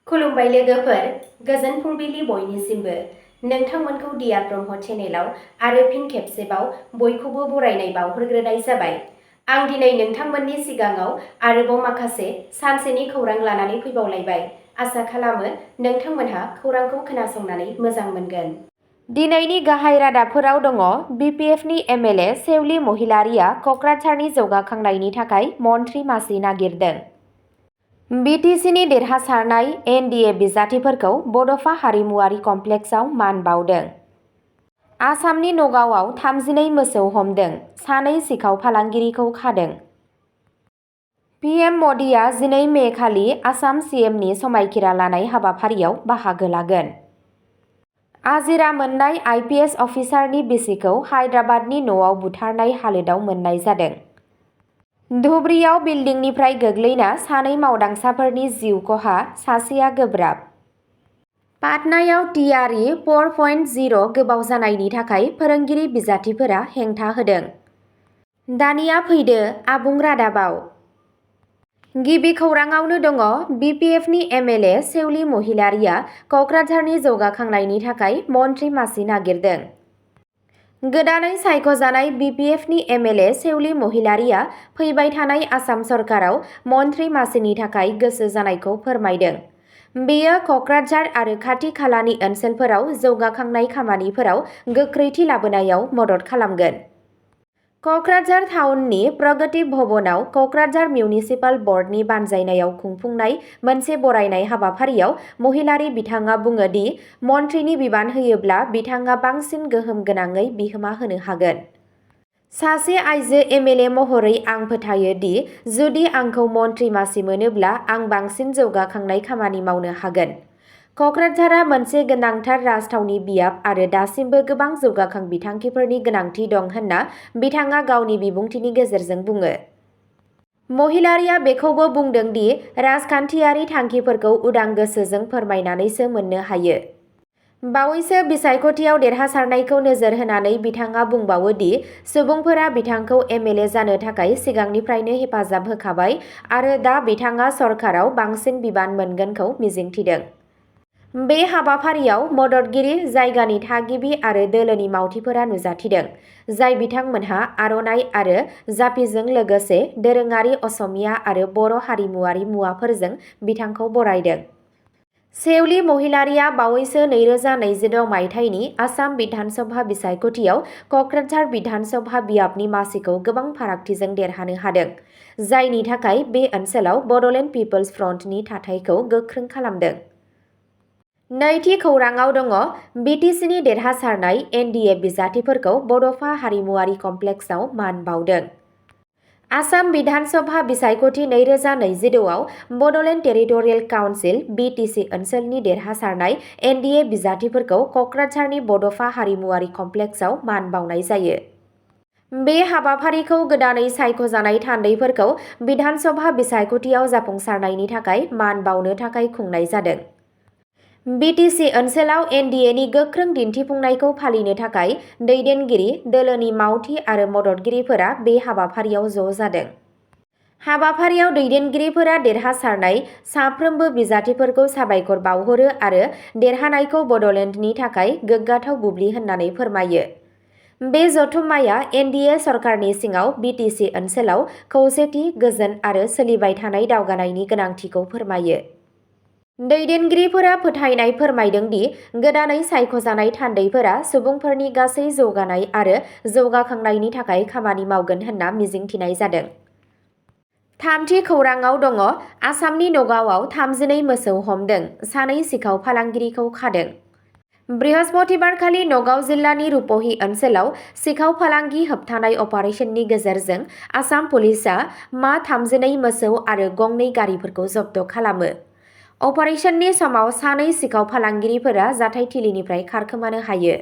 खुलुमबाय लोगोफोर, गोजोन फुंबिलि बयनिसिमबो। नोंथांमोनखौ डियार ब्रह्म चेनेलाव आरो फिन खेबसेबाव बयखौबो बरायनाय बावहरग्रोनाय जाबाय। आं दिनै नोंथांमोननि सिगाङाव आरोबाव माखासे सानसेनि खौरां लानानै फैबावलायबाय। आसा खालामो नोंथांमोनहा खौरांखौ खोनासंनानै मोजां मोनगोन। दिनैनि गाहाय रादाबफोराव दङ बिपिएफनि एमएलए सेउलि महिलारिया क'क्राझारनि जौगाखांनायनि थाखाय मन्थ्रि मासि नागिरदों। बिटिसिनि देरहासारनाय एनडिए बिजाथिफोरखौ बड'फा हारिमुआरि कमप्लेक्सआव मान बाउदों। आसामनि नगावआव 32 मोसौ हमदों, 2 सिखाव फालांगिरिखौ खादों। पिएम मदिआ 12 मे खालि आसाम सिएमनि समायखिरा लानाय हाबाफारियाव बाहागो लागोन। आजिरा मोननाय आइपिएस अफिसारनि बिसिखौ हायद्राबादनि न'आव बुथारनाय हालोदाव मोननाय जादों। धुबुरीयाव बिल्डिंनिफ्राय गोग्लैना 2 मावदांसाफोरनि जिउ खहा, सासेया गोब्राब। पाटनायाव टिआरइ 4.0 गोबाव जानायनि थाखाय फोरोंगिरि बिजाथिफोरा हेंथा होदों। दानिया फैदो आबुं रादाबाव। गिबि खौराङावनो दङ बिपिएफनि एमएलए सेउलि महिलारिया क'क्राझारनि जौगाखांनायनि थाखाय मन्थ्रि मासि नागिरदों। गोदानै सायख'जानाय बिपिएफनि एमएलए सेउलि महिलारिया फैबाय थानाय आसाम सरकाराव मन्थ्रि मासिनि थाखाय गोसो जानायखौ फोरमायदों। बेयो क'क्राझार आरो खाथि खालानि ओनसोलफोराव जौगाखांनाय खामानिफोराव गोख्रैथि लाबोनायाव मदद खालामगोन। क'क्राझार टाउननि प्रगति भवनाव क'क्राझार मिउनिसिपाल बर्डनि बानजायनायाव खुंफुंनाय मोनसे बरायनाय हाबाफारियाव महिलारि बिथाङा बुङो दि मन्थ्रिनि बिबान होयोब्ला बिथाङा बांसिन गोहोम गोनाङै बिहोमा होनो हागोन। सासे आइजो एमएलए महरै आं फोथायो दि जुदि आंखौ मन्थ्रि मासि मोनोब्ला आं बांसिन जौगाखांनाय खामानि मावनो हागोन। क'क्राझारआ मोनसे गोनांथार राजथावनि बियाब आरो दासिमबो गोबां जौगाखां बिथांखिफोरनि गोनांथि दं होनना बिथाङा गावनि बिबुंथिनि गेजेरजों बुङो। महिलारिया बेखौबो बुंदों दि राजखान्थियारि थांखिफोरखौ उदां गोसोजों फोरमायनानैसो मोननो हायो। बावैसो बिसायख'थियाव देरहासारनायखौ नोजोर होनानै बिथाङा बुंबावो दि सुबुंफोरा बिथांखौ एमएलए जानो थाखाय सिगांनिफ्रायनो हेफाजाब होखाबाय आरो दा बिथाङा सरकाराव बांसिन बिबान मोनगोनखौ मिजिंथिदों। बे हाबाफारियाव मददगिरि, जायगानि थागिबि आरो दोलोनि मावथिफोरा नुजाथिदों, जाय बिथांमोनहा आर'नाइ आरो जाफिजों लोगोसे दोरोङारि असमिया आरो बर' हारिमुआरि मुवाफोरजों बिथांखौ बरायदों। सेउलि महिलारिया बावैसो 2026 मायथाइनि आसाम बिधान सभा बिसायख'थियाव क'क्राझार बिधान सभा बियाबनि मासिखौ गोबां फारागथिजों देरहानो हादों, जायनि थाखाय बे ओनसोलाव बड'लेण्ड पिपल्स फ्रन्टनि थाथायखौ गोख्रों खालामदों। नैथि खौराङाव दङ बिटिसिनि देरहासारनाय एनडिए बिजाथिफोरखौ बड'फा हारिमुआरि कमप्लेक्सआव मान बाउदों। आसाम बिधान सभा बिसायख'थि 2026 आव बड'लेण्ड टेरिटरियेल काउन्सिल बिटिसि ओनसोलनि देरहासारनाय एनडिए बिजाथिफोरखौ क'क्राझारनि बड'फा हारिमुआरि कमप्लेक्सआव मान बाउनाय जायो। बे हाबाफारिखौ गोदानै सायख'जानाय थान्दैफोरखौ बिधान सभा बिसायख'थियाव जाफुंसारनायनि थाखाय मान बाउनो थाखाय खुंनाय जादों। बिटिसि ओनसोलाव एनडिएनि गोख्रों दिन्थिफुंनायखौ फालिनो थाखाय दैदेनगिरि, दोलोनि मावथि आरो मददगिरिफोरा बे हाबाफारियाव ज' जादों। हाबाफारियाव दैदेनगिरिफोरा देरहासारनाय साफ्रोमबो बिजाथिफोरखौ साबायखर बावहरो आरो देरहानायखौ बड'लेण्डनि थाखाय गोग्गाथाव बुब्लि होननानै फोरमायो। बे जथुम्माया एनडिए सरकारनि सिङाव बिटिसि ओनसोलाव खौसेथि, गोजोन आरो सोलिबाय थानाय दावगानायनि गोनांथिखौ फोरमायो। दैदेनगिरिफोरा फोथायनाय फोरमायदों दि गोदानै सायख'जानाय थान्दैफोरा सुबुंफोरनि गासै जौगानाय आरो जौगाखांनायनि थाखाय खामानि मावगोन होनना मिजिंथिनाय जादों। थामथि खौराङाव दङ आसामनि नगावआव 32 मोसौ हमदों, 2 सिखाव फालांगिरिखौ खादों। बृहस्पतिबारखालि नगाव जिल्लानि रुपहि ओनसोलाव सिखाव फालांगि होबथानाय अपारेशननि गेजेरजों आसाम पुलिसआ मा 32 मोसौ आरो 2 गारिफोरखौ जब्द खालामो। अपारेशननि समाव 2 सिखाव फालांगिरिफोरा जाथायथिलिनिफ्राय खारखोमानो हायो।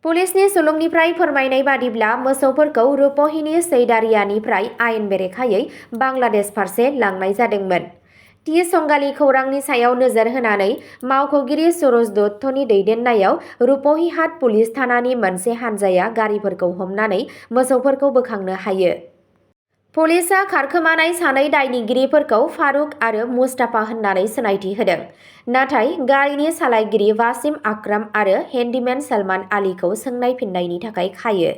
पुलिसनि सुलुंनिफ्राय फोरमायनाय बादिब्ला मोसौफोरखौ रुपहिनि सैदारियानिफ्राय आयेन बेरेखायै बांलादेश फारसे लांनाय जादोंमोन। थि संगालि खौरांनि सायाव नोजोर होनानै मावख'गिरि सुरज दत्तनि दैदेननायाव रुपहिहाट पुलिस थानानि मोनसे हानजाया गारिफोरखौ हमनानै मोसौफोरखौ बोखांनो हायो। पुलिसआ खारखोमानाय सानै दायनिगिरिफोरखौ फारुक आरो मुस्ताफा होननानै सिनायथि होदों। नाथाय गारिनि सालायगिरि वासिम आक्राम आरो हेन्डीमेन सलमान आलीखौ सोंनाय फिननायनि थाखाय खायो।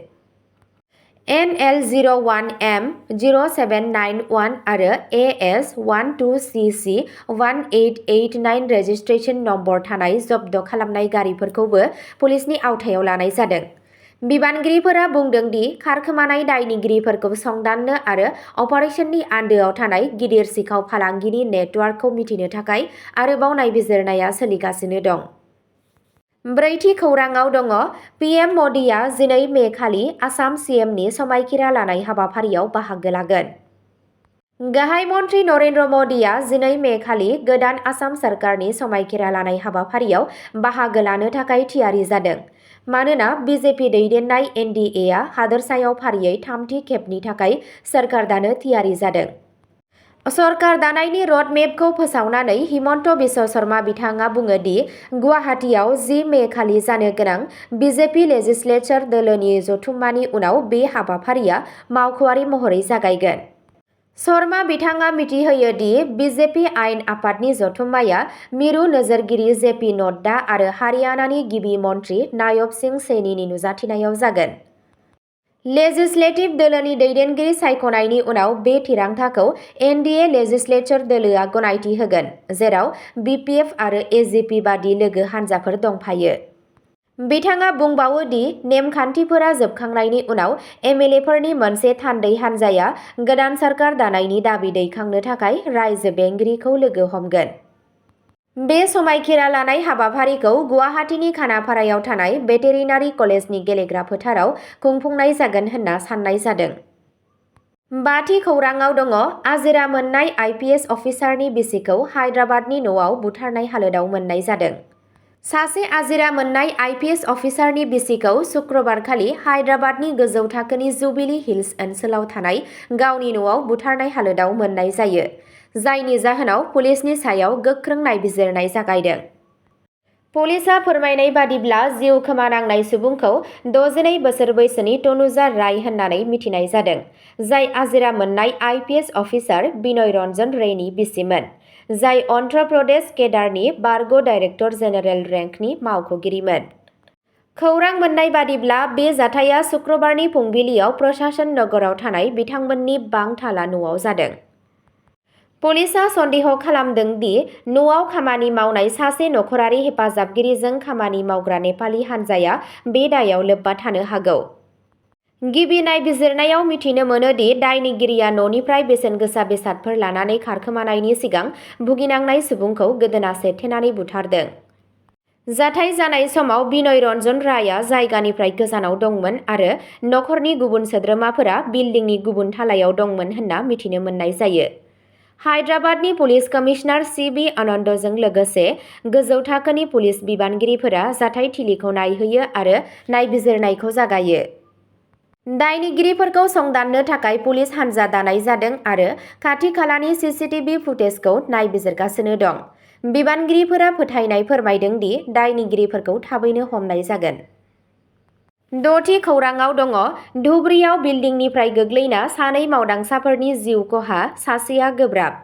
NL01M0791 आरो AS12CC 1889 रेजिस्ट्रेशन नम्बर थानाय जब्द खालामनाय गारिफोरखौबो पुलिसनि आवथायाव लानाय जादों। बिबानगिरिफोरा बुंदों दि खारखोमानाय दायनिगिरिफोरखौ संदाननो आरो अपारेशननि आन्दोआव थानाय गिदिर सिखाव फालांगिनि नेटवार्कखौ मिथिनो थाखाय आरोबाव नायबिजिरनाया सोलिगासिनो दं। ब्रैथि खौराङाव दङ पीएम मदिआ 12 मे खालि आसाम सीएमनि समायखिरा लानाय हाबाफारियाव बाहागो लागोन। गाहाय मन्त्रि नरेन्द्र मदिआ 12 मे खालि गोदान आसाम सरकारनि समायखिरा लानाय हाबाफारियाव बाहागो लानो थाखाय थियारि जादों। मानोना बीजेपी दैदेननाय एनडीएआ हादोरसायाव फारियै थामथि खेबनि थाखाय सरकार दानो थियारि जादों। सरकार दानायनि रडमेपखौ फोसावनानै हिमन्त बिश्व शर्मा बिथाङा बुङो दि गुवाहाटीआव 10 मे खालि जानो गोनां बीजेपी लेजिस्लेचर दोलोनि जथुम्मानि उनाव बे हाबाफारिया मावख'आरि महरै जागायगोन। शर्मा बिथाङा मिथिहोयो दि बीजेपी आयेन आफादनि जथुम्माया मिरु नोजोरगिरि जेपी नड्डा आरो हारियानानि गिबि मन्त्रि नायब सिंह सैनीनि नुजाथिनायाव जागोन। लेजिस्लेटिभ दोलोनि दैदेनगिरि सायख'नायनि उनाव बे थिरांथाखौ एनडीए लेजिस्लेचर दोलोआ गनायथि होगोन, जेराव बीपीएफ आरो एजीपी बादि लोगो हान्जाफोर दंफायो। बिथाङा बुंबावो दि नेमखान्थिफोरा जोबखांनायनि उनाव एमएलएफोरनि मोनसे थान्दै हान्जाया गोदान सरकार दानायनि दाबि दैखांनो थाखाय रायजो बेंगिरिखौ लोगो हमगोन। बे समायखिरा लानाय हाबाफारिखौ गुवाहाटीनि खानापारायाव थानाय भेटेरिनारि कलेजनि गेलेग्रा फोथाराव खुंफुंनाय जागोन होनना सान्नाय जादों। बाथि खौराङाव दङ आजिरा मोननाय आईपीएस अफिसारनि बिसिखौ हायद्राबादनि न'आव बुथारनाय हालोदाव मोननाय जादों। सासे आजिरा मोननाय आईपीएस अफिसारनि बिसिखौ शुक्रबारखालि हायद्राबादनि गोजौ थाखोनि जुबिली हिल्स ओनसोलाव थानाय गावनि न'आव बुथारनाय हालोदाव मोननाय जायो, जायनि जाहोनाव पुलिसनि सायाव गोख्रों नायबिजिरनाय जागायदों। पुलिसआ फोरमायनाय बादिब्ला जिउ खोमानांनाय सुबुंखौ 62 बोसोर बैसोनि तनुजा राय होननानै मिथिनाय जादों, जाय आजिरा मोननाय आईपीएस अफिसार बिनय रन्जन रेनि बिसिमोन, जाय अन्ध्र प्रदेश केडारनि बारग' डाइरेक्टर जेनेरेल रेंकनि मावख'गिरिमोन। खौरां मोन्नाय बादिब्ला बे जाथाया शुक्रबारनि फुंबिलियाव प्रशासन नगराव थानाय बिथांमोननि बांथाला न'आव जादों। पुलिसआ सन्देह खालामदों दि न'आव खामानि मावनाय सासे नखरारि हेफाजाबगिरिजों खामानि मावग्रा नेपाली हान्जाया बे दायाव लोब्बा थानो हागौ। गिबि नायबिजिरनायाव मिथिनो मोनो दि दायनिगिरिया न'निफ्राय बेसेनगोसा बेसादफोर लानानै खारखोमानायनि सिगां भुगिनांनाय सुबुंखौ गोदोना सेथेनानै बुथारदों। जाथाय जानाय समाव बिनय रन्जन रायआ जायगानिफ्राय गोजानाव दंमोन आरो नखरनि गुबुन सोद्रोमाफोरा बिल्डिंनि गुबुन थालायाव दंमोन होनना मिथिनो मोननाय जायो। हायद्राबादनि पुलिस कमिशनार सीबी आनन्दजों लोगोसे गोजौ थाखोनि पुलिस बिबानगिरिफोरा जाथाय थिलिखौ नायहैयो आरो नायबिजिरनायखौ जागायो। दायनिगिरिफोरखौ संदाननो थाखाय पुलिस हान्जा दानाय जादों आरो खाथि खालानि सीसीटीवी फुटेजखौ नायबिजिरगासिनो दं। बिबानगिरिफोरा फोथायनाय फोरमायदों दि दायनिगिरिफोरखौ थाबैनो हमनाय जागोन। द'थि खौराङाव दङ धुबुरीआव बिल्डिंनिफ्राय गोग्लैना सानै मावदांसाफोरनि जिउ खहा, सासेया गोब्राब।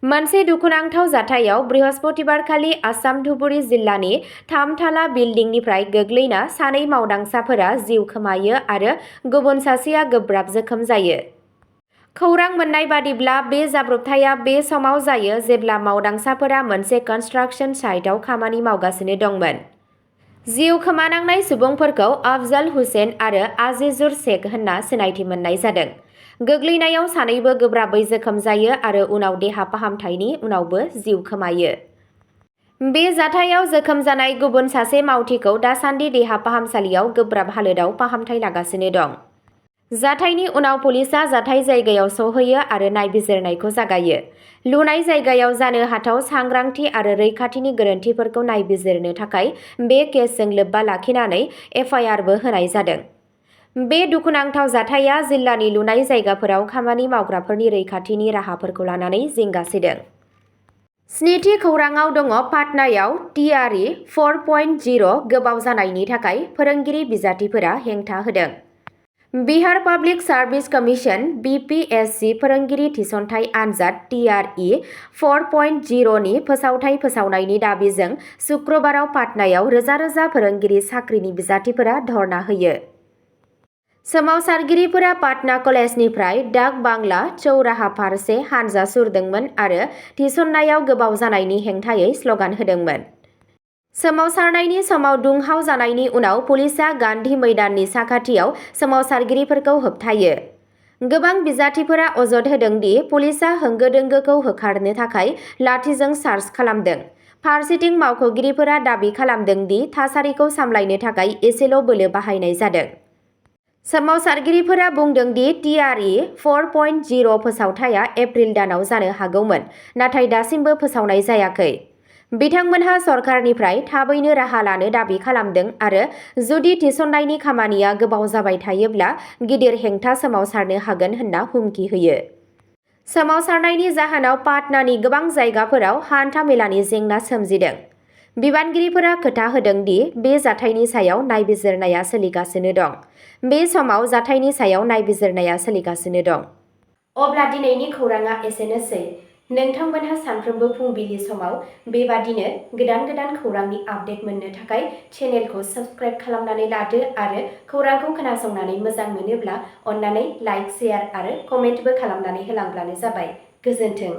मोनसे दुखुनांथाव जाथायाव बृहस्पतिबारखालि आसाम धुबुरी जिल्लानि थामथाला बिल्डिंनिफ्राय गोग्लैना सानै मावदांसाफोरा जिउ खोमायो आरो गुबुन सासेया गोब्राब जोखोम जायो। खौरां मोन्नाय बादिब्ला बे जाब्रबथाया बे समाव जायो जेब्ला मावदांसाफोरा मोनसे कनस्ट्राक्शन साइटआव खामानि मावगासिनो दंमोन। जिउ खोमानांनाय सुबुंफोरखौ अफजल हुसैन आरो आजिजुर शेख होनना सिनायथि मोननाय जादों। गोग्लैनायाव सानैबो गोब्राबै जोखोम जायो आरो उनाव देहा फाहामथायनि उनावबो जिउ खोमायो। बे जाथायाव जोखोम जानाय गुबुन सासे मावथिखौ दासान्दि देहा फाहामसालियाव गोब्राब हालोदाव फाहामथाय लागासिनो दं। जाथायनि उनाव पुलिसआ जाथाय जायगायाव सौहैयो आरो नायबिजिरनायखौ जागायो। लुनाय जायगायाव जानो हाथाव सांग्रांथि आरो रैखाथिनि गोरोन्थिफोरखौ नायबिजिरनो थाखाय बे केसजों लोब्बा लाखिनानै एफआइआरबो होनाय जादों। बे दुखुनांथाव जाथाया जिल्लानि लुनाय जायगाफोराव खामानि मावग्राफोरनि रैखाथिनि राहाफोरखौ लानानै जिंगा सिदों। स्निथि खौराङाव दङ पाटनायाव टिआरइ 4.0 गोबाव जानायनि थाखाय फोरोंगिरि बिजाथिफोरा हेंथा होदों। Bihar public service commission (BPSC) फोरोंगिरि थिसनथाइ आनजाद (TRE) 4.0 नि फोसावथाइ फोसावनायनि दाबिजों शुक्रबाराव पाटनायाव रोजा रोजा फोरोंगिरि साख्रिनि बिजाथिफोरा धर्ना होयो। सोमावसारगिरिफोरा पाटना कलेजनिफ्राय डाक बांला चौराहा फारसे हानजा सुरदोंमोन आरो थिसननायाव गोबाव जानायनि हेंथायै स्लगान होदोंमोन। सोमावसारनायनि समाव दुंहाव जानायनि उनाव पुलिसआ गान्धी मैदाननि साखाथियाव सोमावसारगिरिफोरखौ होबथायो। गोबां बिजाथिफोरा अजद होदों दि पुलिसआ होंगो दोंगोखौ होखारनो थाखाय लाठिजों चार्ज खालामदों। फारसेथिं मावख'गिरिफोरा दाबि खालामदों दि थासारिखौ सामलायनो थाखाय एसेल' बोलो बाहायनाय जादों। सोमावसारगिरिफोरा बुंदों दि TRE 4.0 फोसावथाया एप्रिल दानाव जानो हागौमोन, नाथाय दासिमबो फोसावनाय जायाखै। बिथांमोनहा सरकारनिफ्राय थाबैनो राहा लानो दाबि खालामदों आरो जुदि थिसननायनि खामानिया गोबाव जाबाय थायोब्ला गिदिर हेंथा सोमावसारनो हागोन होनना हुमखि होयो। सोमावसारनायनि जाहोनाव पाटनानि गोबां जायगाफोराव हान्था-मेलानि जेंना सोमजिदों। बिबानगिरिफोरा खोथा होदों दि बे जाथायनि सायाव नायबिजिरनाया सोलिगासिनो दं। बे समाव जाथायनि सायाव नायबिजिरनाया सोलिगासिनो दं। अब्ला दिनैनि खौरांआ एसेनोसै। नोंथांमोनहा सानफ्रोमबो फुंबिलि समाव बेबादिनो गोदान खौरांनि आपडेट मोननो थाखाय चेनेलखौ साबस्क्राइब खालामनानै लादो आरो खौरांखौ खोनासंनानै मोजां मोनोब्ला अन्नानै लाइक, शेयार आरो कमेन्टबो खालामनानै होलांब्लानो जाबाय। गोजोन्थों।